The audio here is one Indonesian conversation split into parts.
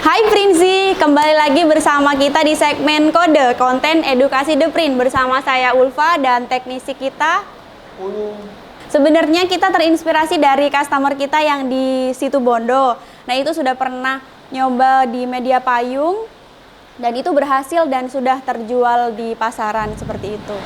Hai Prinzi, kembali lagi bersama kita di segmen Kode Konten Edukasi The Print bersama saya Ulfa dan teknisi kita Ulu. Sebenarnya kita terinspirasi dari customer kita yang di Situ Bondo. Nah, itu sudah pernah nyoba di media payung dan itu berhasil dan sudah terjual di pasaran seperti itu.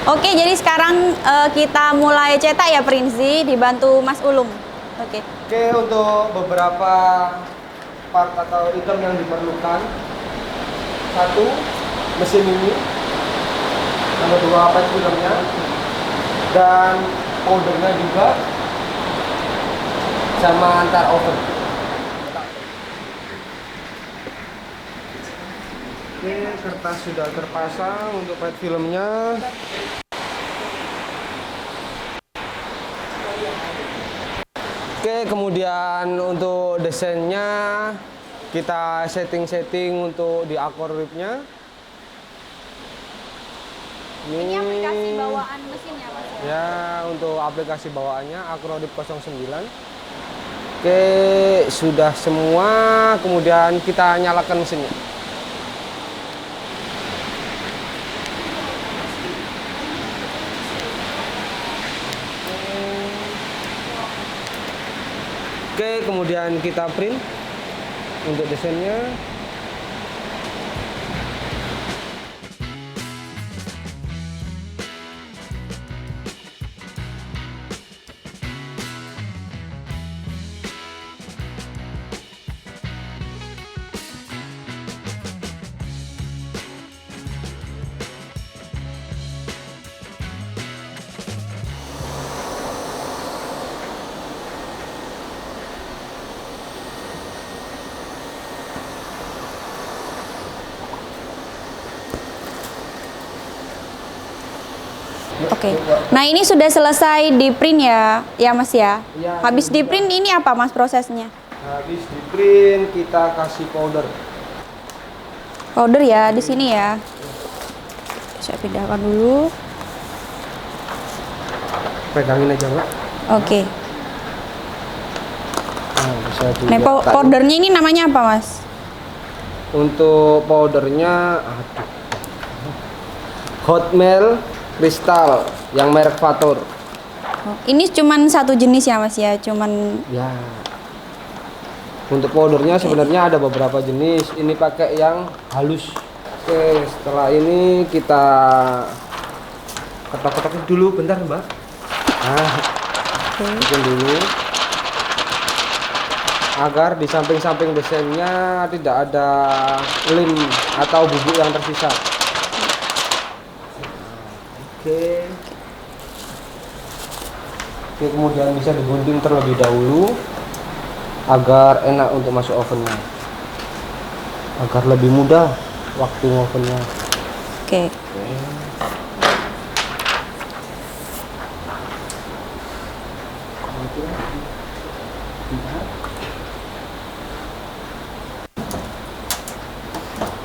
Oke, jadi sekarang kita mulai cetak ya Prinzi, dibantu Mas Ulum. Oke, untuk beberapa part atau item yang diperlukan, satu mesin ini, yang kedua pipe filternya, dan powdernya juga, sama antar oven. Oke, kertas sudah terpasang untuk pipe filmnya. Oke, kemudian untuk desainnya kita setting untuk di akor ribnya. ini aplikasi bawaan mesinnya Mas. Ya, untuk aplikasi bawaannya Acrorib 09. Oke, sudah semua. Kemudian kita nyalakan mesinnya. Oke, kemudian kita print untuk desainnya. Oke. Nah, ini sudah selesai di print ya Mas ya. Ya, Habis di print ini apa Mas prosesnya? Habis di print kita kasih powder. Powder ya di sini ya. Saya pindahkan dulu. Pegangin aja, Mbak. Oke. Nah, bisa Nah, dilihat. powdernya ini namanya apa Mas? Untuk powdernya Hotmail Kristal yang merek Fatur. Oh, ini cuman satu jenis ya Mas ya, cuman Ya. Untuk powdernya sebenarnya ada beberapa jenis. Ini pakai yang halus. Oke, setelah ini kita kotak-kotakin dulu bentar, Mbak. Nah, bikin dulu. Agar di samping-samping desainnya tidak ada lem atau bubuk yang tersisa. Oke. Oke, kemudian bisa digunting terlebih dahulu agar enak untuk masuk ovennya, agar lebih mudah waktu ovennya. oke.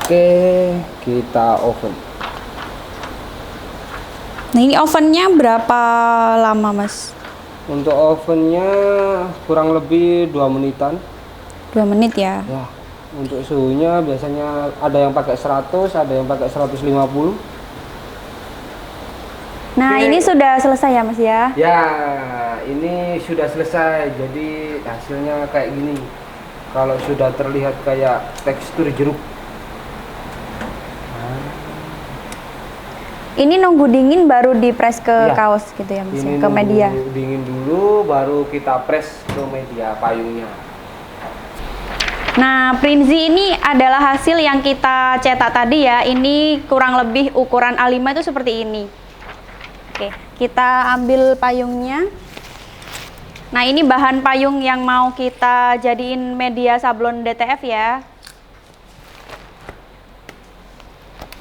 Oke, kita oven. Nah, ini ovennya berapa lama Mas? Untuk ovennya kurang lebih 2 menitan. 2 menit ya. Ya, untuk suhunya biasanya ada yang pakai 100, ada yang pakai 150. Nah, Oke. ini sudah selesai ya Mas ya. Ya, ini sudah selesai. Jadi hasilnya kayak gini. Kalau sudah terlihat kayak tekstur jeruk. Ini nunggu dingin baru dipres ke Iya. kaos gitu ya Mas ya, Ini ke media. nunggu dingin dulu, baru kita press ke media payungnya. Nah, Prinzi ini adalah hasil yang kita cetak tadi ya. Ini kurang lebih ukuran A5 itu seperti ini. Oke, kita ambil payungnya. Nah, ini bahan payung yang mau kita jadiin media sablon DTF ya.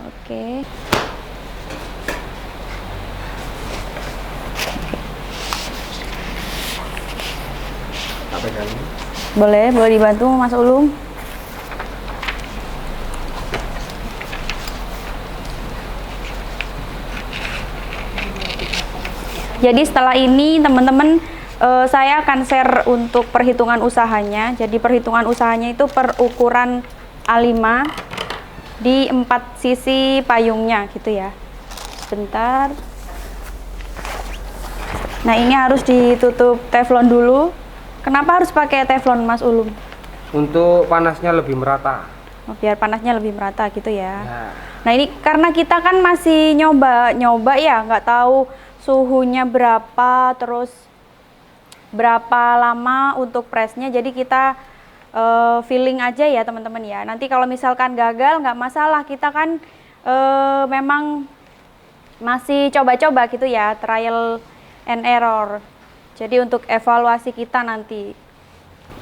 Oke. Apa kan? Boleh dibantu Mas Ulum. Jadi setelah ini teman-teman saya akan share untuk perhitungan usahanya. Jadi perhitungan usahanya itu per ukuran A5 di 4 sisi payungnya gitu ya. Bentar. Nah, ini harus ditutup teflon dulu. Kenapa harus pakai teflon, Mas Ulum? Untuk panasnya lebih merata. Oh, biar panasnya lebih merata gitu ya. Ya. Nah, ini karena kita kan masih nyoba ya, nggak tahu suhunya berapa, terus berapa lama untuk presnya. Jadi kita feeling aja ya teman-teman ya. Nanti kalau misalkan gagal nggak masalah, kita kan memang masih coba-coba gitu ya, trial and error. Jadi untuk evaluasi kita nanti.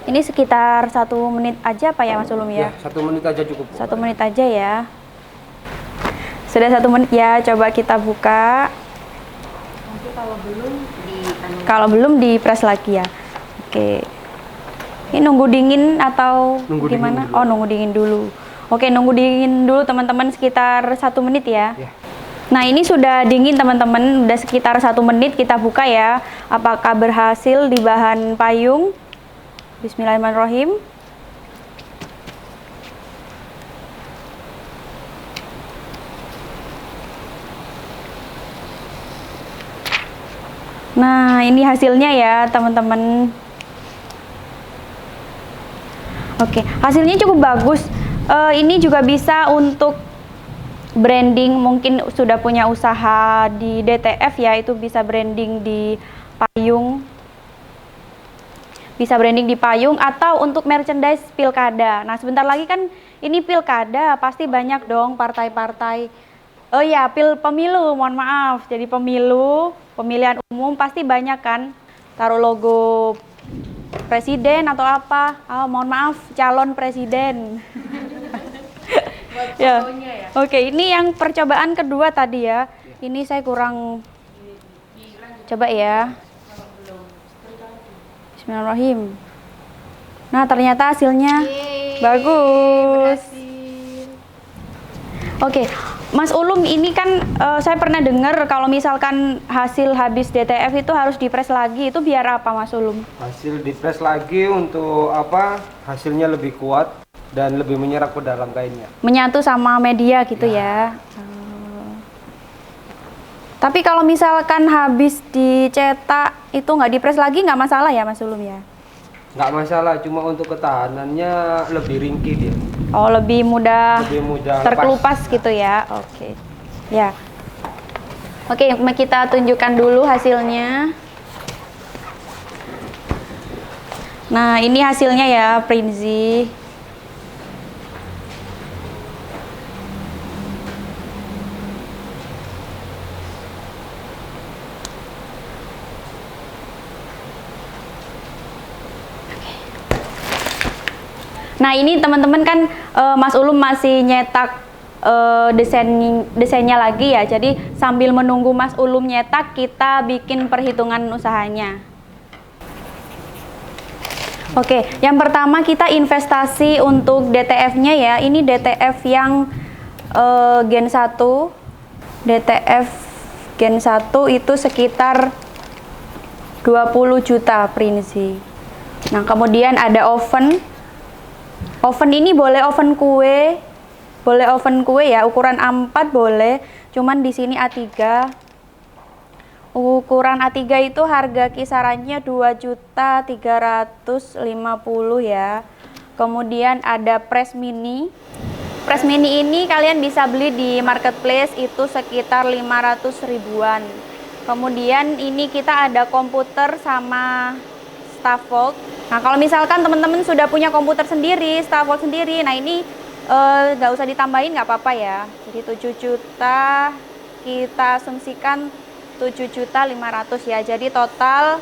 Ini sekitar 1 menit aja apa ya Mas Ulum ya? Ya, 1 menit aja cukup. 1 menit aja ya. Sudah 1 menit ya, coba kita buka. Nanti kalau belum di Dipres lagi ya. Oke. Ini nunggu dingin atau Nunggu gimana? dingin dulu. Oh, nunggu dingin dulu. Oke, nunggu dingin dulu teman-teman sekitar 1 menit ya. Ya. Nah, ini sudah dingin teman-teman, udah sekitar 1 menit, kita buka ya. Apakah berhasil di bahan payung? Bismillahirrahmanirrahim. Nah, ini hasilnya ya teman-teman. Oke, hasilnya cukup bagus. Ini juga bisa untuk branding, mungkin sudah punya usaha di DTF ya, itu bisa branding di payung. Bisa branding di payung atau untuk merchandise pilkada. Nah, sebentar lagi kan ini pilkada, pasti banyak dong partai-partai. Oh ya, pemilu, mohon maaf. Jadi pemilihan umum pasti banyak kan taruh logo presiden atau apa. Oh, mohon maaf, calon presiden. Ya. Oke, ini yang percobaan kedua tadi ya. Ini saya kurang coba ya. Bismillahirrahmanirrahim. Nah, ternyata hasilnya bagus. Oke, Mas Ulum, ini kan saya pernah dengar kalau misalkan hasil habis DTF itu harus dipres lagi. Itu biar apa, Mas Ulum? Hasil dipres lagi untuk apa? Hasilnya lebih kuat dan lebih menyerap ke dalam kainnya. Menyatu sama media gitu ya. Tapi kalau misalkan habis dicetak itu nggak dipres lagi nggak masalah ya Mas Ulum ya? Nggak masalah, cuma untuk ketahanannya lebih ringkih dia. Oh, lebih mudah terkelupas lepas. gitu ya. Oke. Ya. Oke, kita tunjukkan dulu hasilnya. Nah, ini hasilnya ya, Prinzi. Nah, ini teman-teman kan Mas Ulum masih nyetak desainnya lagi ya. Jadi sambil menunggu Mas Ulum nyetak, kita bikin perhitungan usahanya. Oke, yang pertama kita investasi untuk DTF-nya ya. Ini DTF yang Gen 1. DTF Gen 1 itu sekitar 20 juta Prinzi. Nah, kemudian ada oven. Oven ini boleh oven kue ya, ukuran A4 boleh, cuman di sini A3. Ukuran A3 itu harga kisarannya 2.350.000 ya. Kemudian ada press mini. Press mini ini kalian bisa beli di marketplace itu sekitar 500 ribuan. Kemudian ini kita ada komputer sama Stafford. Nah, kalau misalkan teman-teman sudah punya komputer sendiri, Stafford sendiri, nah ini nggak usah ditambahin, nggak apa-apa ya. Jadi 7 juta, kita asumsikan 7.500.000 ya. Jadi total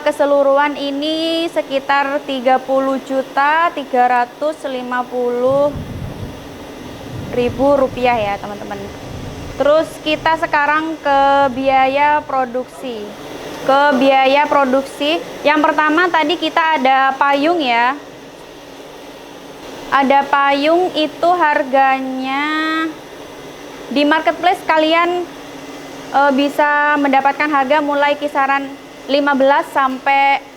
keseluruhan ini sekitar 30.350.000 rupiah ya teman-teman. Terus kita sekarang ke biaya produksi. Yang pertama tadi kita ada payung ya. Ada payung itu harganya di marketplace kalian bisa mendapatkan harga mulai kisaran 15 sampai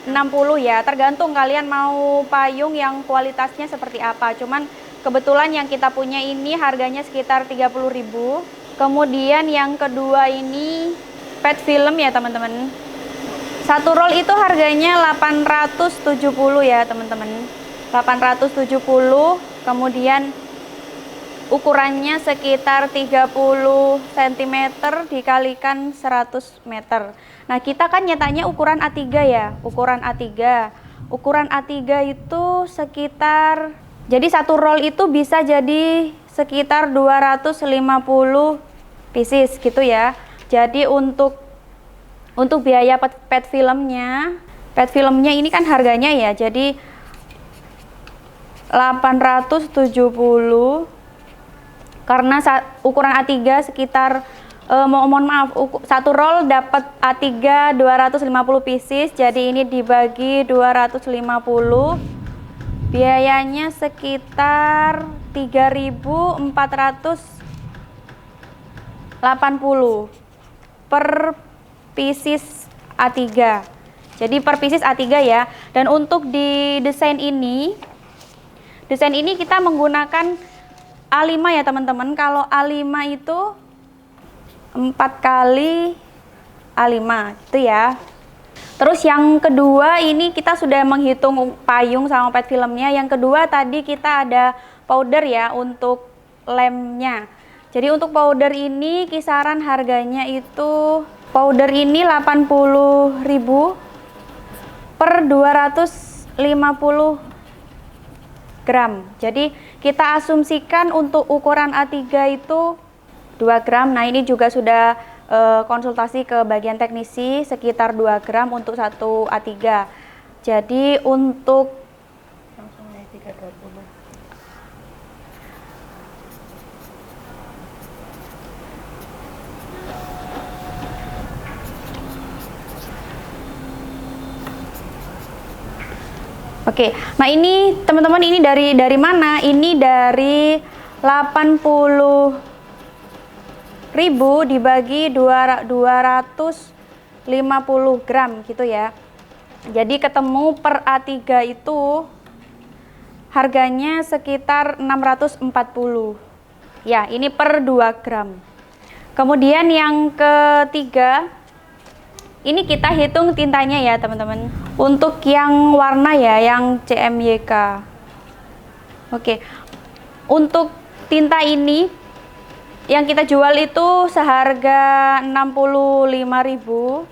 60 ya, tergantung kalian mau payung yang kualitasnya seperti apa. Cuman kebetulan yang kita punya ini harganya sekitar 30.000. Kemudian yang kedua ini pet film ya teman-teman. Satu roll itu harganya 870 ya teman-teman. 870. Kemudian ukurannya sekitar 30 cm dikalikan 100 meter. Nah, kita kan nyetaknya ukuran A3 ya, ukuran A3. Ukuran A3 itu sekitar, jadi satu roll itu bisa jadi sekitar 250 pieces gitu ya. Jadi untuk biaya pet filmnya ini kan harganya ya, jadi 870 karena ukuran A3 sekitar mohon maaf, satu roll dapat A3 250 pieces, jadi ini dibagi 250, biayanya sekitar 3.480 per pieces A3. Jadi per pieces A3 ya. Dan untuk di desain ini kita menggunakan A5 ya teman-teman. Kalau A5 itu 4 kali A5 gitu ya. Terus yang kedua ini kita sudah menghitung payung sama pet filmnya. Yang kedua tadi kita ada powder ya untuk lemnya. Jadi untuk powder ini kisaran harganya itu powder ini 80.000 per 250 gram. Jadi kita asumsikan untuk ukuran A3 itu 2 gram. Nah, ini juga sudah konsultasi ke bagian teknisi sekitar 2 gram untuk satu A3. Jadi untuk langsung naik 320. Oke, nah ini teman-teman ini dari mana? Ini dari 80.000 dibagi 250 gram gitu ya. Jadi ketemu per A3 itu harganya sekitar 640. Ya, ini per 2 gram. Kemudian yang ketiga, ini kita hitung tintanya ya teman-teman. Untuk yang warna ya, yang CMYK. Oke. Untuk tinta ini yang kita jual itu seharga 65.000.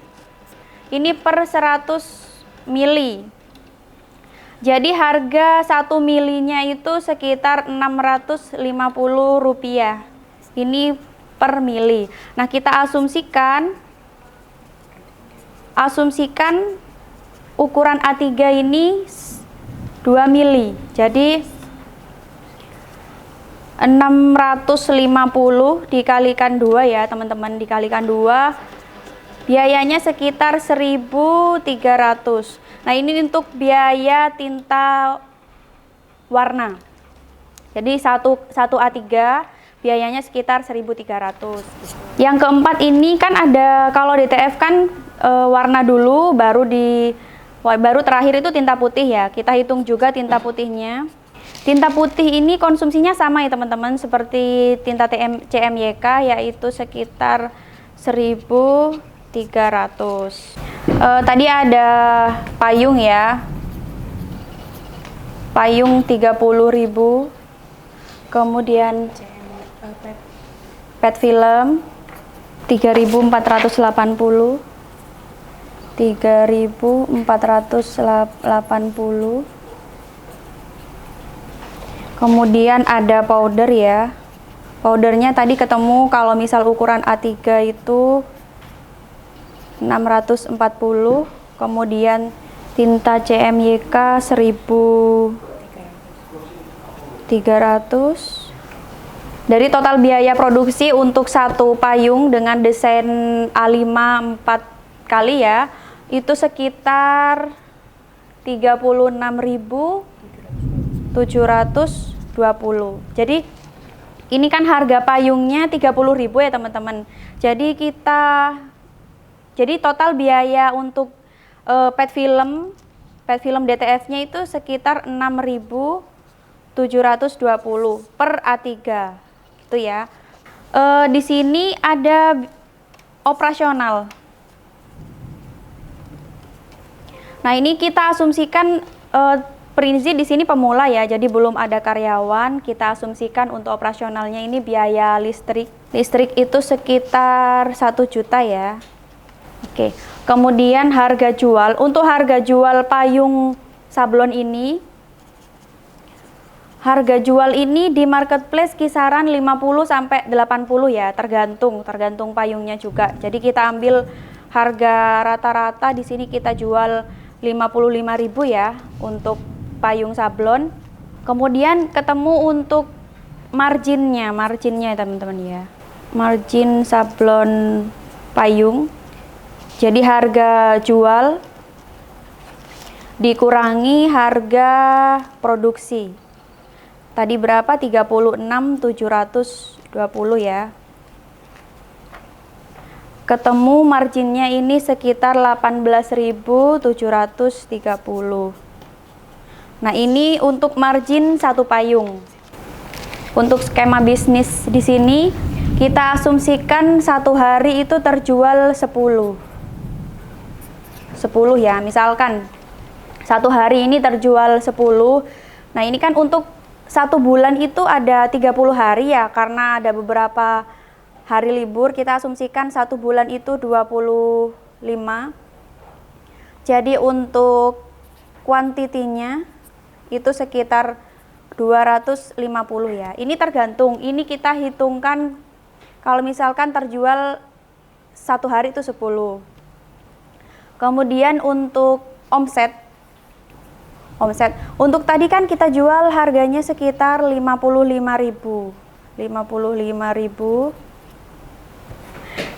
Ini per 100 mili. Jadi harga 1 milinya itu sekitar 650 rupiah. Ini per mili. Nah, kita asumsikan ukuran A3 ini 2 mili. Jadi 650 dikalikan 2 ya teman-teman, dikalikan 2 biayanya sekitar 1.300. Nah, ini untuk biaya tinta warna. Jadi satu A3 biayanya sekitar 1.300. Yang keempat ini kan ada, kalau DTF kan warna dulu baru terakhir itu tinta putih ya. Kita hitung juga tinta putihnya. Tinta putih ini konsumsinya sama ya teman-teman seperti tinta CMYK, yaitu sekitar 1.300. Tadi ada payung ya, payung 30.000. Kemudian pet film 3.480. 3.480. Kemudian ada powder ya. Powdernya tadi ketemu kalau misal ukuran A3 itu 640. Kemudian tinta CMYK 1.300. Dari total biaya produksi untuk satu payung dengan desain A5 4 kali ya, itu sekitar 36.720. Jadi ini kan harga payungnya 30.000 ya teman-teman. Jadi kita Jadi total biaya untuk pet film DTF-nya itu sekitar 6.720 per A3 gitu ya. Di sini ada operasional. Nah, ini kita asumsikan Prinzi di sini pemula ya, jadi belum ada karyawan. Kita asumsikan untuk operasionalnya ini biaya listrik. Listrik itu sekitar 1 juta ya. Oke. Kemudian harga jual. Untuk harga jual payung sablon ini, harga jual ini di marketplace kisaran 50 sampai 80 ya, tergantung payungnya juga. Jadi kita ambil harga rata-rata di sini kita jual 55.000 ya untuk payung sablon. Kemudian ketemu untuk marginnya teman-teman ya. Margin sablon payung. Jadi harga jual dikurangi harga produksi. Tadi berapa? 36.720 ya. Ketemu marginnya ini sekitar 18.730. Nah, ini untuk margin satu payung. Untuk skema bisnis di sini kita asumsikan satu hari itu terjual 10 ya. Misalkan satu hari ini terjual 10. Nah, ini kan untuk satu bulan itu ada 30 hari ya, karena ada beberapa hari libur. Kita asumsikan satu bulan itu 25. Jadi untuk kuantitinya itu sekitar 250 ya. Ini tergantung, ini kita hitungkan kalau misalkan terjual satu hari itu 10. Kemudian untuk omset untuk tadi kan kita jual harganya sekitar 55.000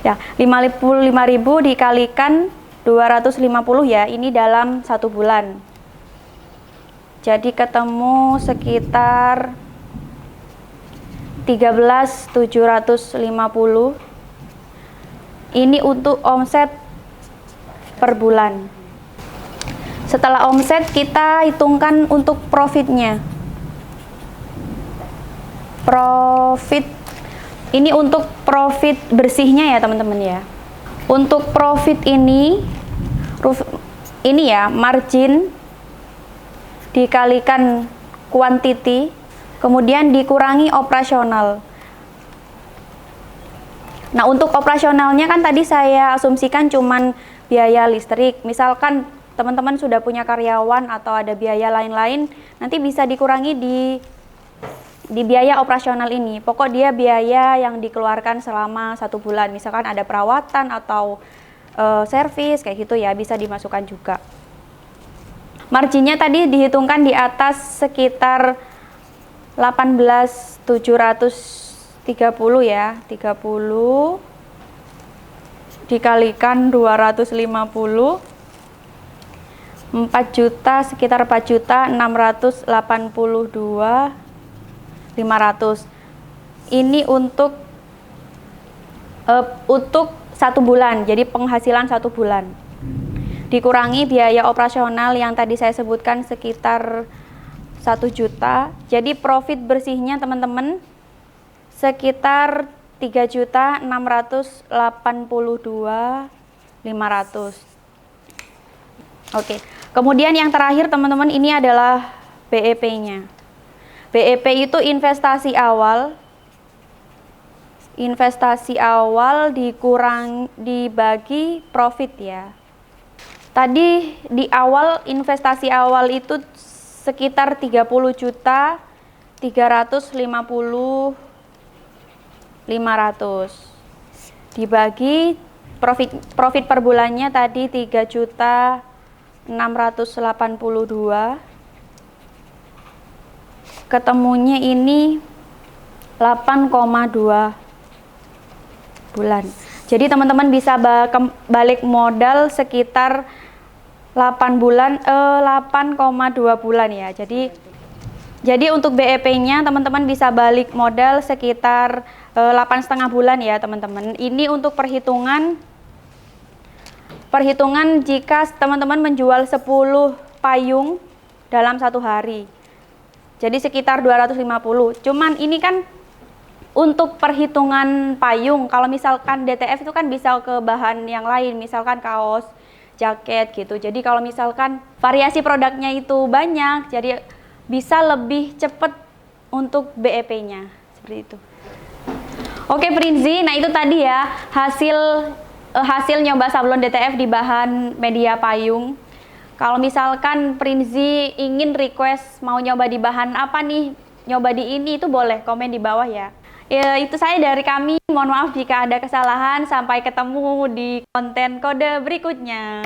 ya, 55.000 dikalikan 250 ya, ini dalam satu bulan. Jadi ketemu sekitar 13.750. Ini untuk omset per bulan. Setelah omset kita hitungkan untuk profitnya. Profit ini untuk profit bersihnya ya teman-teman ya. Untuk profit ini ya margin dikalikan quantity, kemudian dikurangi operasional. Nah, untuk operasionalnya kan tadi saya asumsikan cuman biaya listrik. Misalkan teman-teman sudah punya karyawan atau ada biaya lain-lain, nanti bisa dikurangi di biaya operasional ini. Pokok dia biaya yang dikeluarkan selama satu bulan. Misalkan ada perawatan atau servis kayak gitu ya, bisa dimasukkan juga. Marginnya tadi dihitungkan di atas sekitar 18.730 ya, 30 dikalikan 250, 4 juta, sekitar 4.682.500. Ini untuk satu bulan, jadi penghasilan satu bulan. Dikurangi biaya operasional yang tadi saya sebutkan sekitar 1 juta. Jadi profit bersihnya teman-teman sekitar 3.682.500. Oke. Kemudian yang terakhir teman-teman, ini adalah BEP-nya. BEP itu investasi awal. Investasi awal dibagi profit ya. Tadi di awal investasi awal itu sekitar 30.350.500 dibagi profit per bulannya tadi 3.682. Ketemunya ini 8,2 bulan. Jadi teman-teman bisa balik modal sekitar 8,2 bulan ya. Jadi untuk BEP-nya teman-teman bisa balik modal sekitar 8,5 bulan ya teman-teman. Ini untuk perhitungan perhitungan jika teman-teman menjual 10 payung dalam 1 hari. Jadi sekitar 250. Cuman ini kan untuk perhitungan payung. Kalau misalkan DTF itu kan bisa ke bahan yang lain, misalkan kaos, jaket gitu. Jadi kalau misalkan variasi produknya itu banyak, jadi bisa lebih cepat untuk BEP-nya. Seperti itu. Oke Prinzi, nah itu tadi ya hasil nyoba sablon DTF di bahan media payung. Kalau misalkan Prinzi ingin request mau nyoba di bahan apa nih, nyoba di ini, itu boleh komen di bawah ya. Ya itu saya dari kami, mohon maaf jika ada kesalahan. Sampai ketemu di konten kode berikutnya.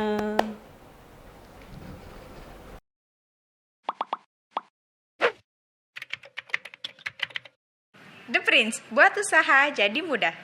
The Prince, buat usaha jadi mudah.